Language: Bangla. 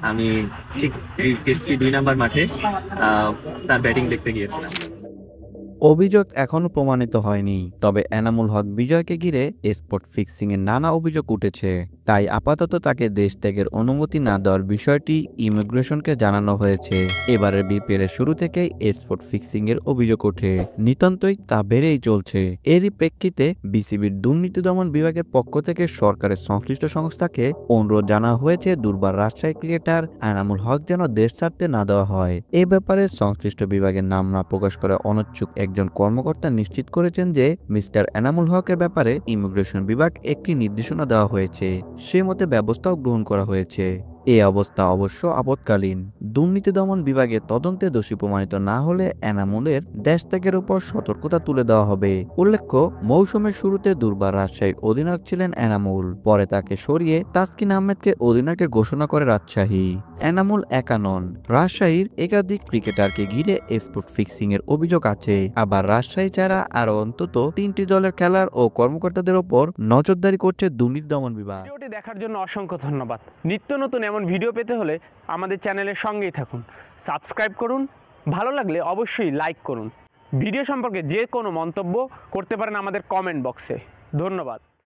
আমি ঠিক এই এসপি ২ নাম্বার মাঠে তার ব্যাটিং দেখতে গিয়েছিলাম। অভিযোগ এখনো প্রমাণিত হয়নি, তবে এনামুল হক বিজয়কে ঘিরে স্পট ফিক্সিং এর নানা অভিযোগ উঠেছে। তাই আপাতত তাকে দেশ ত্যাগের অনুমতি না দেওয়ার বিষয়টি ইমিগ্রেশনকে জানানো হয়েছে। এবারের বিপিএল এর শুরু থেকেই স্পট ফিক্সিং এর অভিযোগ ওঠে, নিতান্তই তা বেড়েই চলছে। এরই প্রেক্ষিতে বিসিবির দুর্নীতি দমন বিভাগের পক্ষ থেকে সরকারের সংশ্লিষ্ট সংস্থাকে অনুরোধ জানানো হয়েছে দুর্বার রাজশাহী ক্রিকেটার এনামুল হক যেন দেশ ছাড়তে না দেওয়া হয়। এ ব্যাপারে সংশ্লিষ্ট বিভাগের নাম না প্রকাশ করে অনিচ্ছুক একজন কর্মকর্তা নিশ্চিত করেছেন যে মিস্টার এনামুল হকের ব্যাপারে ইমিগ্রেশন বিভাগ একটি নির্দেশনা দেওয়া হয়েছে, সে মতে ব্যবস্থাও গ্রহণ করা হয়েছে। এই অবস্থা অবশ্য আপৎকালীন। দুর্নীতি দমন বিভাগের তদন্তে দোষী প্রমাণিত না হলে এনামুলের দেশ ত্যাগের উপর সতর্কতা তুলে দেওয়া হবে। উল্লেখ্য, মৌসুমের শুরুতে দুর্বার রাজশাহীর অধিনায়ক ছিলেন এনামুল, পরে তাকে সরিয়ে তাসকিন আহমেদকে অধিনায়কের ঘোষণা করে রাজশাহী। এনামুল একা নন, রাজশাহীর একাধিক ক্রিকেটারকে ঘিরে স্পট ফিক্সিং এর অভিযোগ আছে। আবার রাজশাহী ছাড়া আরো অন্তত 3টি দলের খেলার ও কর্মকর্তাদের ওপর নজরদারি করছে দুর্নীতি দমন বিভাগ। ভিডিওটি দেখার জন্য অসংখ্য ধন্যবাদ। নিত্য নতুন এমন ভিডিও পেতে হলে আমাদের চ্যানেলের সঙ্গেই থাকুন, সাবস্ক্রাইব করুন, ভালো লাগলে অবশ্যই লাইক করুন। ভিডিও সম্পর্কে যে কোনো মন্তব্য করতে পারেন আমাদের কমেন্ট বক্সে। ধন্যবাদ।